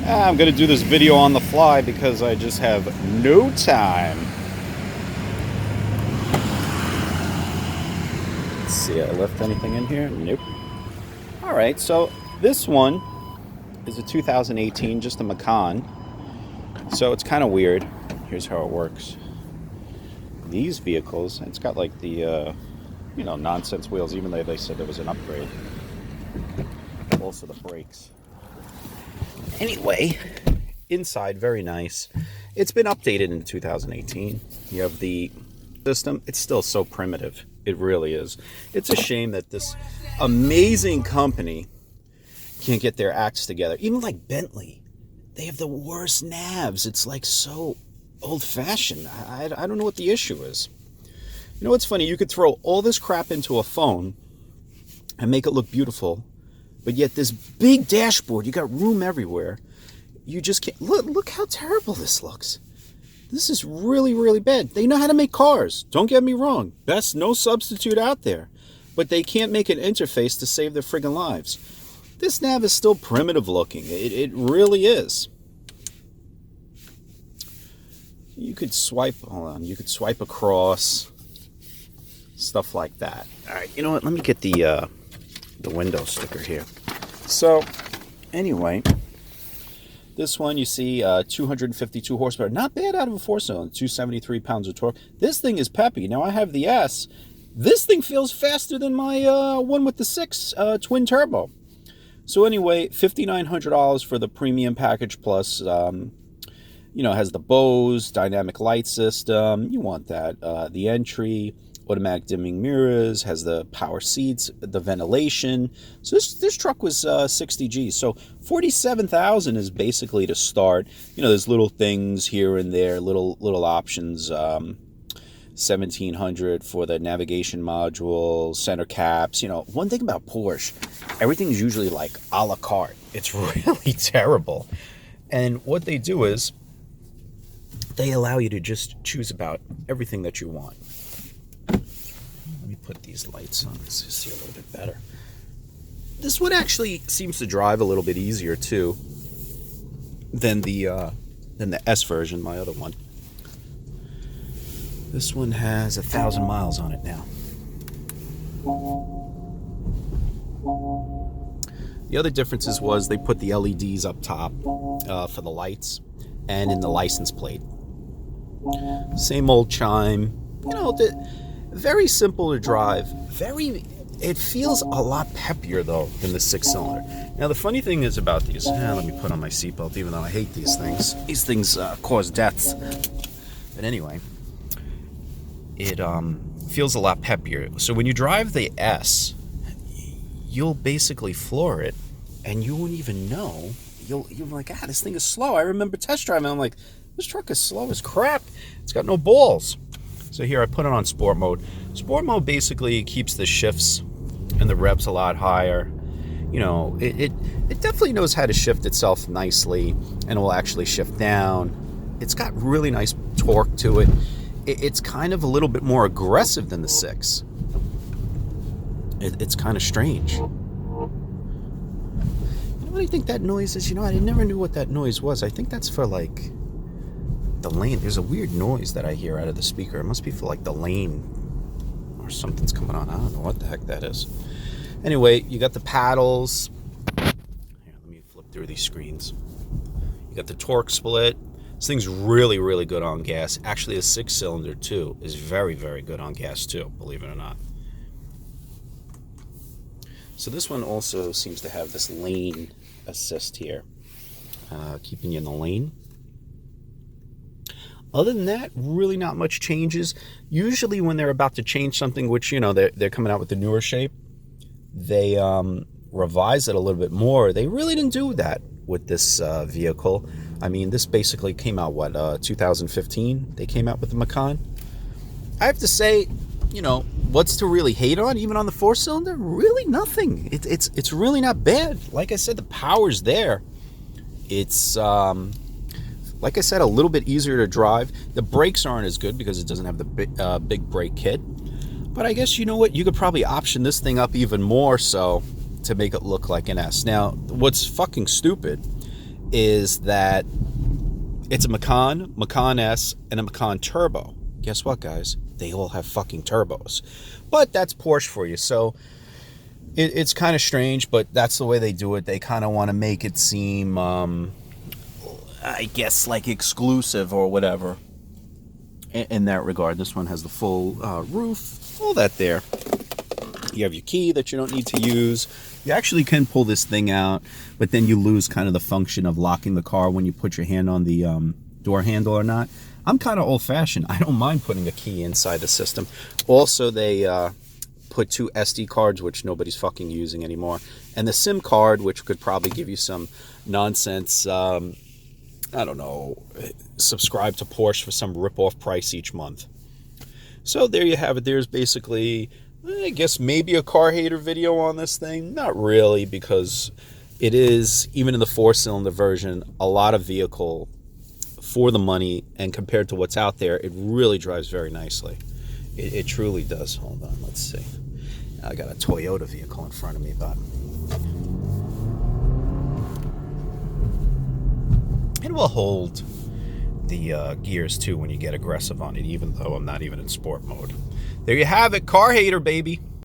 I'm going to do this video on the fly because I just have no time. Let's see, I left anything in here? Nope. Alright, so this one is a 2018, just a Macan. So it's kind of weird. Here's how it works. These vehicles, it's got like the, nonsense wheels, even though they said there was an upgrade. Also the brakes. Anyway, inside, very nice. It's been updated in 2018. You have the system. It's still so primitive. It really is. It's a shame that this amazing company can't get their acts together. Even like Bentley, they have the worst NAVs. It's like so old-fashioned. I don't know what the issue is. You know what's funny? You could throw all this crap into a phone and make it look beautiful, but yet this big dashboard, you got room everywhere. You just can't. Look how terrible this looks. This is really, really bad. They know how to make cars. Don't get me wrong. Best no substitute out there. But they can't make an interface to save their friggin' lives. This nav is still primitive looking. It really is. You could swipe, hold on, you could swipe across. Stuff like that. All right, you know what? Let me get the window sticker here. So, anyway, this one you see 252 horsepower. Not bad out of a four-cylinder. 273 pounds of torque. This thing is peppy. Now I have the S. This thing feels faster than my one with the 6 twin turbo. So anyway, $5,900 for the premium package plus. Has the Bose dynamic light system. You want that. The entry. Automatic dimming mirrors, has the power seats, the ventilation. So this truck was 60 G's. So 47,000 is basically to start. There's little things here and there, little options. 1,700 for the navigation module, center caps. One thing about Porsche, everything's usually like a la carte. It's really terrible. And what they do is they allow you to just choose about everything that you want. Let me put these lights on so you see a little bit better. This one actually seems to drive a little bit easier too than the S version, my other one. This one has 1,000 miles on it now. The other differences was they put the LEDs up top for the lights and in the license plate. Same old chime. Very simple to drive. It feels a lot peppier though than the 6-cylinder. Now the funny thing is about these. Let me put on my seatbelt, even though I hate these things. These things cause deaths. But anyway, it feels a lot peppier. So when you drive the S, you'll basically floor it, and you won't even know. You'll be like, this thing is slow. I remember test driving. I'm like, this truck is slow as crap. It's got no balls. So here I put it on sport mode. Sport mode basically keeps the shifts and the revs a lot higher. It definitely knows how to shift itself nicely, and it will actually shift down. It's got really nice torque to it. It's kind of a little bit more aggressive than the 6. It's kind of strange. What do you think that noise is? I never knew what that noise was. I think that's for like the lane. There's a weird noise that I hear out of the speaker. It must be for like the lane or something's coming on. I don't know what the heck that is. Anyway, you got the paddles. Here, let me flip through these screens. You got the torque split. This thing's really, really good on gas. Actually, a 6-cylinder too is very, very good on gas too, believe it or not. So this one also seems to have this lane assist here, keeping you in the lane. Other than that, really not much changes. Usually when they're about to change something, which, they're coming out with the newer shape, they revise it a little bit more. They really didn't do that with this vehicle. I mean, this basically came out, 2015? They came out with the Macan. I have to say, what's to really hate on, even on the 4-cylinder? Really nothing. It's really not bad. Like I said, the power's there. It's... like I said, a little bit easier to drive. The brakes aren't as good because it doesn't have the big brake kit. But I guess, you know what? You could probably option this thing up even more so to make it look like an S. Now, what's fucking stupid is that it's a Macan, Macan S, and a Macan Turbo. Guess what, guys? They all have fucking turbos. But that's Porsche for you. So it's kind of strange, but that's the way they do it. They kind of want to make it seem, I guess, like exclusive or whatever in that regard. This one has the full roof, all that there. You have your key that you don't need to use. You actually can pull this thing out, but then you lose kind of the function of locking the car when you put your hand on the door handle or not. I'm kind of old-fashioned. I don't mind putting a key inside the system. Also, they put 2 SD cards, which nobody's fucking using anymore, and the SIM card, which could probably give you some nonsense, I don't know, subscribe to Porsche for some rip-off price each month. So there you have it. There's basically, I guess, maybe a car hater video on this thing. Not really, because it is, even in the 4-cylinder version, a lot of vehicle for the money, and compared to what's out there, it really drives very nicely. It truly does. Hold on, let's see. I got a Toyota vehicle in front of me, but it will hold the gears too when you get aggressive on it, even though I'm not even in sport mode. There you have it, car hater, baby.